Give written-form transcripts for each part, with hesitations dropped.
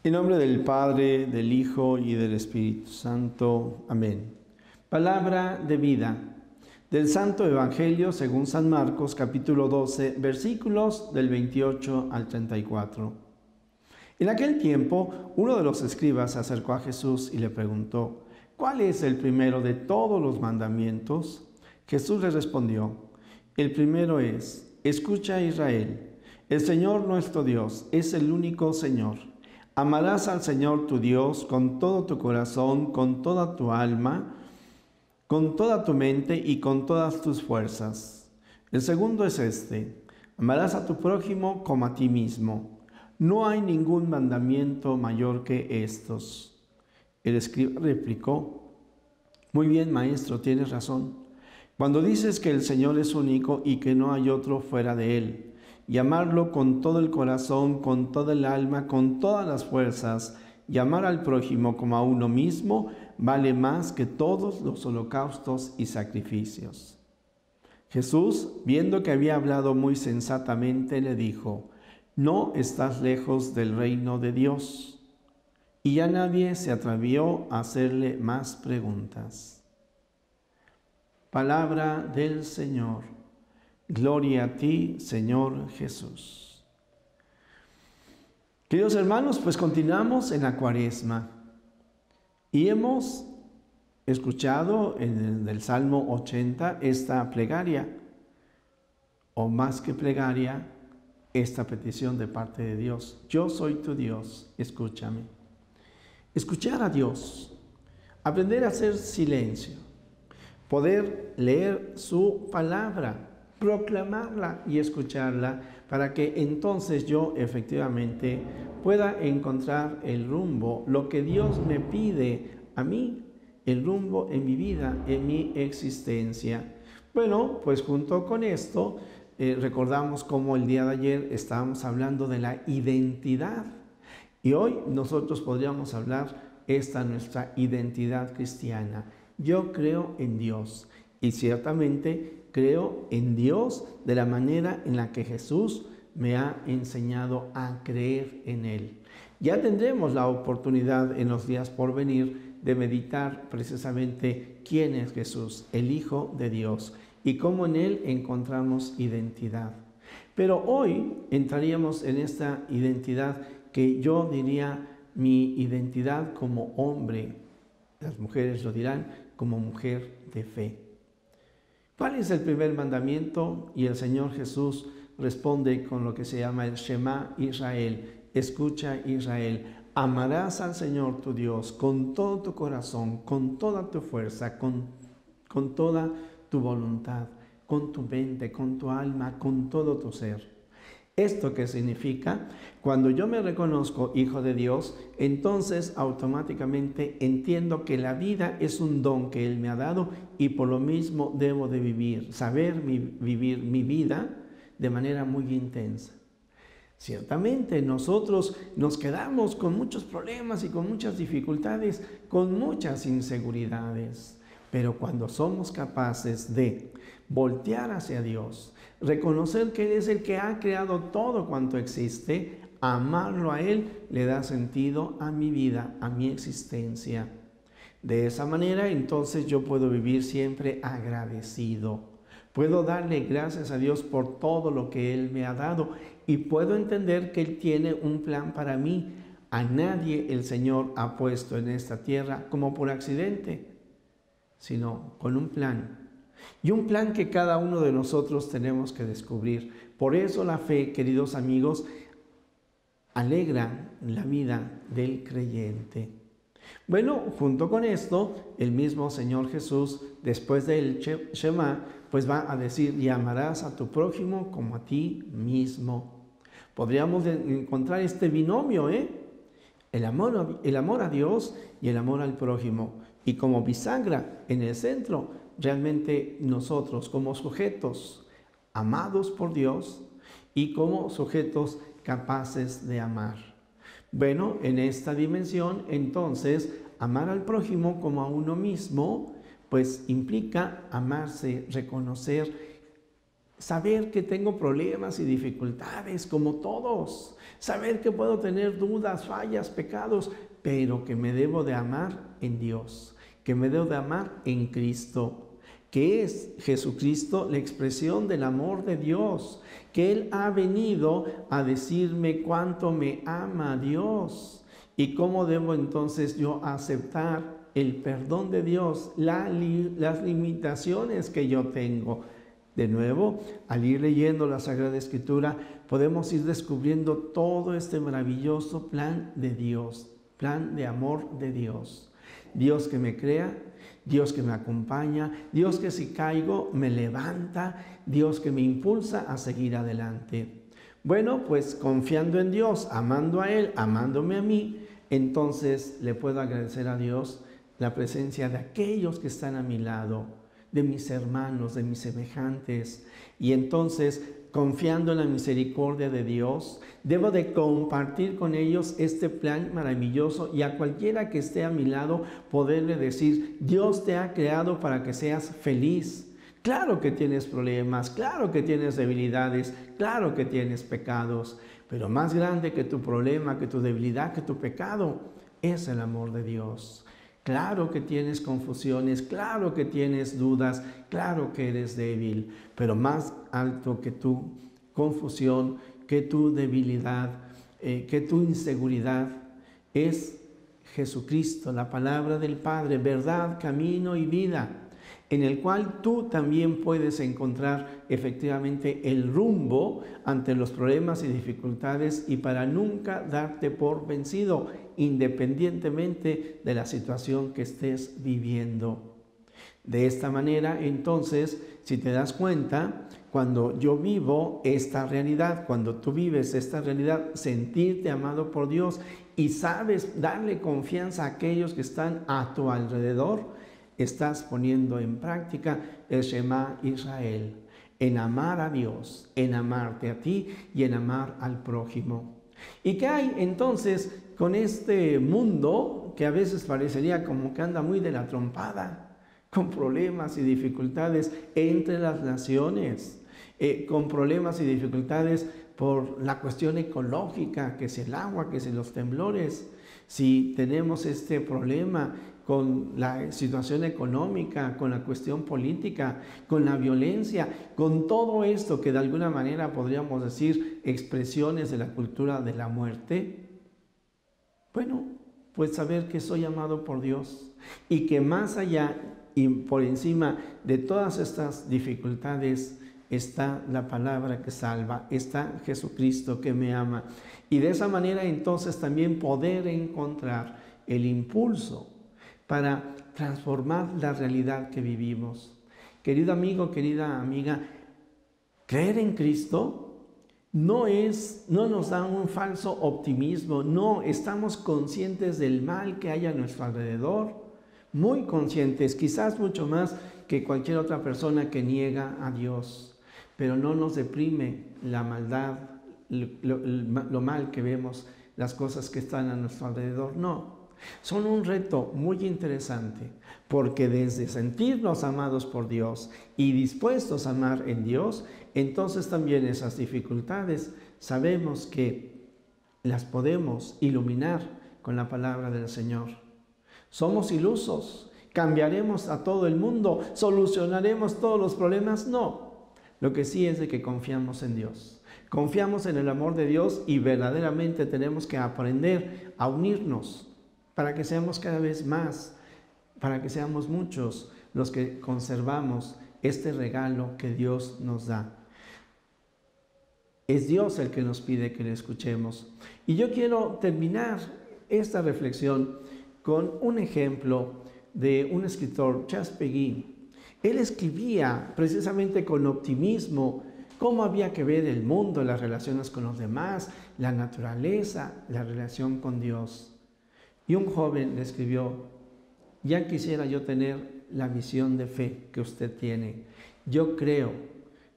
En nombre del Padre, del Hijo y del Espíritu Santo. Amén. Palabra de vida del Santo Evangelio según San Marcos, capítulo 12, versículos del 28 al 34. En aquel tiempo, uno de los escribas se acercó a Jesús y le preguntó: ¿cuál es el primero de todos los mandamientos? Jesús le respondió: el primero es: escucha, Israel, el Señor nuestro Dios es el único Señor. Amarás al Señor tu Dios con todo tu corazón, con toda tu alma, con toda tu mente y con todas tus fuerzas. El segundo es este: amarás a tu prójimo como a ti mismo. No hay ningún mandamiento mayor que estos. El escriba replicó: muy bien, maestro, tienes razón. Cuando dices que el Señor es único y que no hay otro fuera de Él, y amarlo con todo el corazón, con toda el alma, con todas las fuerzas, y amar al prójimo como a uno mismo, vale más que todos los holocaustos y sacrificios. Jesús, viendo que había hablado muy sensatamente, le dijo: no estás lejos del reino de Dios. Y ya nadie se atrevió a hacerle más preguntas. Palabra del Señor. Gloria a ti, Señor Jesús. Queridos hermanos, pues continuamos en la Cuaresma y hemos escuchado en el Salmo 80 esta plegaria, o más que plegaria, esta petición de parte de Dios: yo soy tu Dios, escúchame. Escuchar a Dios, aprender a hacer silencio, poder leer su palabra, proclamarla y escucharla, para que entonces yo efectivamente pueda encontrar el rumbo, lo que Dios me pide a mí, el rumbo en mi vida, en mi existencia. Bueno, pues junto con esto, recordamos cómo el día de ayer estábamos hablando de la identidad, y hoy nosotros podríamos hablar nuestra identidad cristiana. Yo creo en Dios, y ciertamente creo en Dios de la manera en la que Jesús me ha enseñado a creer en Él. Ya tendremos la oportunidad en los días por venir de meditar precisamente quién es Jesús, el Hijo de Dios, y cómo en Él encontramos identidad. Pero hoy entraríamos en esta identidad que yo diría mi identidad como hombre. Las mujeres lo dirán como mujer de fe. ¿Cuál es el primer mandamiento? Y el Señor Jesús responde con lo que se llama el Shema Israel. Escucha, Israel, amarás al Señor tu Dios con todo tu corazón, con toda tu fuerza, con toda tu voluntad, con tu mente, con tu alma, con todo tu ser. ¿Esto qué significa? Cuando yo me reconozco hijo de Dios, entonces automáticamente entiendo que la vida es un don que Él me ha dado, y por lo mismo debo de vivir mi vida de manera muy intensa. Ciertamente nosotros nos quedamos con muchos problemas y con muchas dificultades, con muchas inseguridades. Pero cuando somos capaces de voltear hacia Dios, reconocer que Él es el que ha creado todo cuanto existe, amarlo a Él le da sentido a mi vida, a mi existencia. De esa manera, entonces yo puedo vivir siempre agradecido. Puedo darle gracias a Dios por todo lo que Él me ha dado, y puedo entender que Él tiene un plan para mí. A nadie el Señor ha puesto en esta tierra como por accidente, sino con un plan. Y un plan que cada uno de nosotros tenemos que descubrir. Por eso la fe, queridos amigos, alegra la vida del creyente. Bueno, junto con esto, el mismo Señor Jesús, después del Shema, pues va a decir: y amarás a tu prójimo como a ti mismo. Podríamos encontrar este binomio, el amor a Dios y el amor al prójimo. Y como bisagra en el centro, realmente nosotros como sujetos amados por Dios y como sujetos capaces de amar. Bueno, en esta dimensión, entonces, amar al prójimo como a uno mismo, pues implica amarse, reconocer saber que tengo problemas y dificultades como todos, saber que puedo tener dudas, fallas, pecados, pero que me debo de amar en Dios, que me debo de amar en Cristo, que es Jesucristo la expresión del amor de Dios, que Él ha venido a decirme cuánto me ama Dios y cómo debo entonces yo aceptar el perdón de Dios, las limitaciones que yo tengo. De nuevo, al ir leyendo la Sagrada Escritura, podemos ir descubriendo todo este maravilloso plan de Dios, plan de amor de Dios. Dios que me crea, Dios que me acompaña, Dios que si caigo me levanta, Dios que me impulsa a seguir adelante. Bueno, pues confiando en Dios, amando a Él, amándome a mí, entonces le puedo agradecer a Dios la presencia de aquellos que están a mi lado, de mis hermanos, de mis semejantes. Y entonces, confiando en la misericordia de Dios, debo de compartir con ellos este plan maravilloso y a cualquiera que esté a mi lado poderle decir, Dios te ha creado para que seas feliz. Claro que tienes problemas, claro que tienes debilidades, claro que tienes pecados, pero más grande que tu problema, que tu debilidad, que tu pecado, es el amor de Dios. Claro que tienes confusiones, claro que tienes dudas, claro que eres débil, pero más alto que tu confusión, que tu debilidad, que tu inseguridad, es Jesucristo, la palabra del Padre, verdad, camino y vida, en el cual tú también puedes encontrar efectivamente el rumbo ante los problemas y dificultades y para nunca darte por vencido, independientemente de la situación que estés viviendo. De esta manera, entonces, si te das cuenta, cuando yo vivo esta realidad, cuando tú vives esta realidad, sentirte amado por Dios y sabes darle confianza a aquellos que están a tu alrededor, estás poniendo en práctica el Shema Israel, en amar a Dios, en amarte a ti y en amar al prójimo. ¿Y qué hay entonces con este mundo que a veces parecería como que anda muy de la trompada, con problemas y dificultades entre las naciones, con problemas y dificultades por la cuestión ecológica, que es el agua, que es los temblores? Si tenemos este problema con la situación económica, con la cuestión política, con la violencia, con todo esto que de alguna manera podríamos decir expresiones de la cultura de la muerte, bueno, pues saber que soy amado por Dios y que más allá y por encima de todas estas dificultades está la palabra que salva, está Jesucristo que me ama. Y de esa manera entonces también poder encontrar el impulso para transformar la realidad que vivimos. Querido amigo, querida amiga, creer en Cristo no nos da un falso optimismo, no, estamos conscientes del mal que hay a nuestro alrededor, muy conscientes, quizás mucho más que cualquier otra persona que niega a Dios, pero no nos deprime la maldad, lo mal que vemos, las cosas que están a nuestro alrededor, no. Son un reto muy interesante, porque desde sentirnos amados por Dios y dispuestos a amar en Dios, entonces también esas dificultades sabemos que las podemos iluminar con la palabra del Señor. ¿Somos ilusos? ¿Cambiaremos a todo el mundo? ¿Solucionaremos todos los problemas? No. Lo que sí es de que confiamos en Dios. Confiamos en el amor de Dios y verdaderamente tenemos que aprender a unirnos para que seamos cada vez más, para que seamos muchos los que conservamos este regalo que Dios nos da. Es Dios el que nos pide que le escuchemos. Y yo quiero terminar esta reflexión con un ejemplo de un escritor, Charles Péguy. Él escribía precisamente con optimismo cómo había que ver el mundo, las relaciones con los demás, la naturaleza, la relación con Dios. Y un joven le escribió: ya quisiera yo tener la visión de fe que usted tiene. Yo creo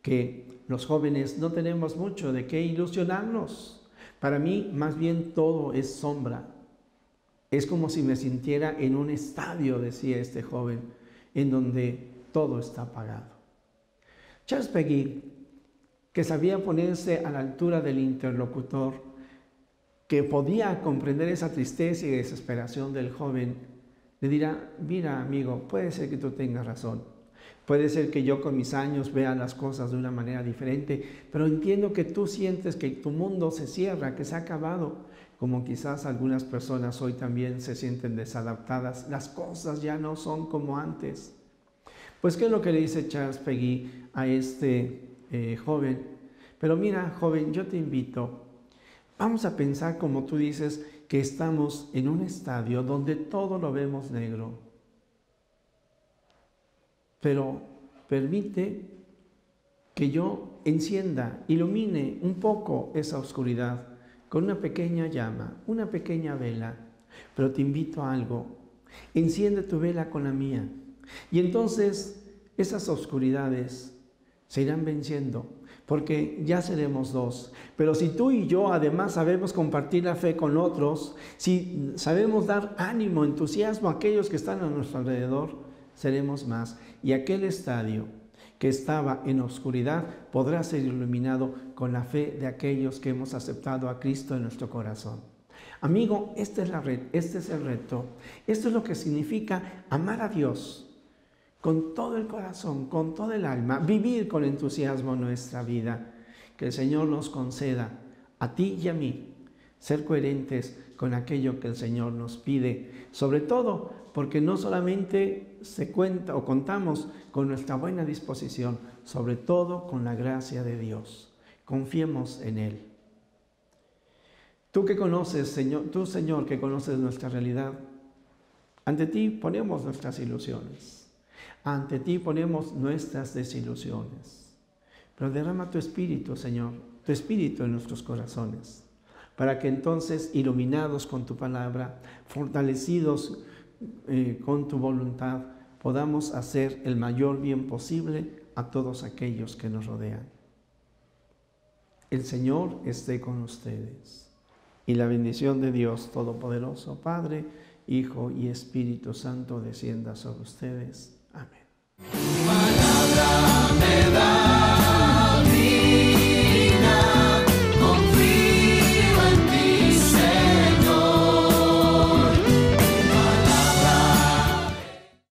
que los jóvenes no tenemos mucho de qué ilusionarnos. Para mí, más bien todo es sombra. Es como si me sintiera en un estadio, decía este joven, en donde todo está apagado. Charles Péguy que sabía ponerse a la altura del interlocutor, que podía comprender esa tristeza y desesperación del joven, le dirá: mira, amigo, puede ser que tú tengas razón. Puede ser que yo con mis años vea las cosas de una manera diferente, pero entiendo que tú sientes que tu mundo se cierra, que se ha acabado, como quizás algunas personas hoy también se sienten desadaptadas. Las cosas ya no son como antes. Pues, ¿qué es lo que le dice Charles Péguy a este joven? Pero mira, joven, yo te invito, vamos a pensar, como tú dices, que estamos en un estadio donde todo lo vemos negro. Pero permite que yo encienda, ilumine un poco esa oscuridad con una pequeña llama, una pequeña vela. Pero te invito a algo: enciende tu vela con la mía. Y entonces esas oscuridades se irán venciendo, porque ya seremos dos. Pero si tú y yo además sabemos compartir la fe con otros, si sabemos dar ánimo, entusiasmo a aquellos que están a nuestro alrededor, seremos más. Y aquel estadio que estaba en oscuridad podrá ser iluminado con la fe de aquellos que hemos aceptado a Cristo en nuestro corazón. Amigo, esta es la red, este es el reto. Esto es lo que significa amar a Dios con todo el corazón, con todo el alma, vivir con entusiasmo nuestra vida. Que el Señor nos conceda, a ti y a mí, ser coherentes con aquello que el Señor nos pide, sobre todo porque no solamente se cuenta o contamos con nuestra buena disposición, sobre todo con la gracia de Dios. Confiemos en Él. Tú que conoces, Señor, tú, Señor, que conoces nuestra realidad, ante ti ponemos nuestras ilusiones. Ante ti ponemos nuestras desilusiones. Pero derrama tu Espíritu, Señor, tu Espíritu en nuestros corazones, para que entonces, iluminados con tu palabra, fortalecidos con tu voluntad, podamos hacer el mayor bien posible a todos aquellos que nos rodean. El Señor esté con ustedes. Y la bendición de Dios Todopoderoso, Padre, Hijo y Espíritu Santo, descienda sobre ustedes. Amén. Tu palabra me da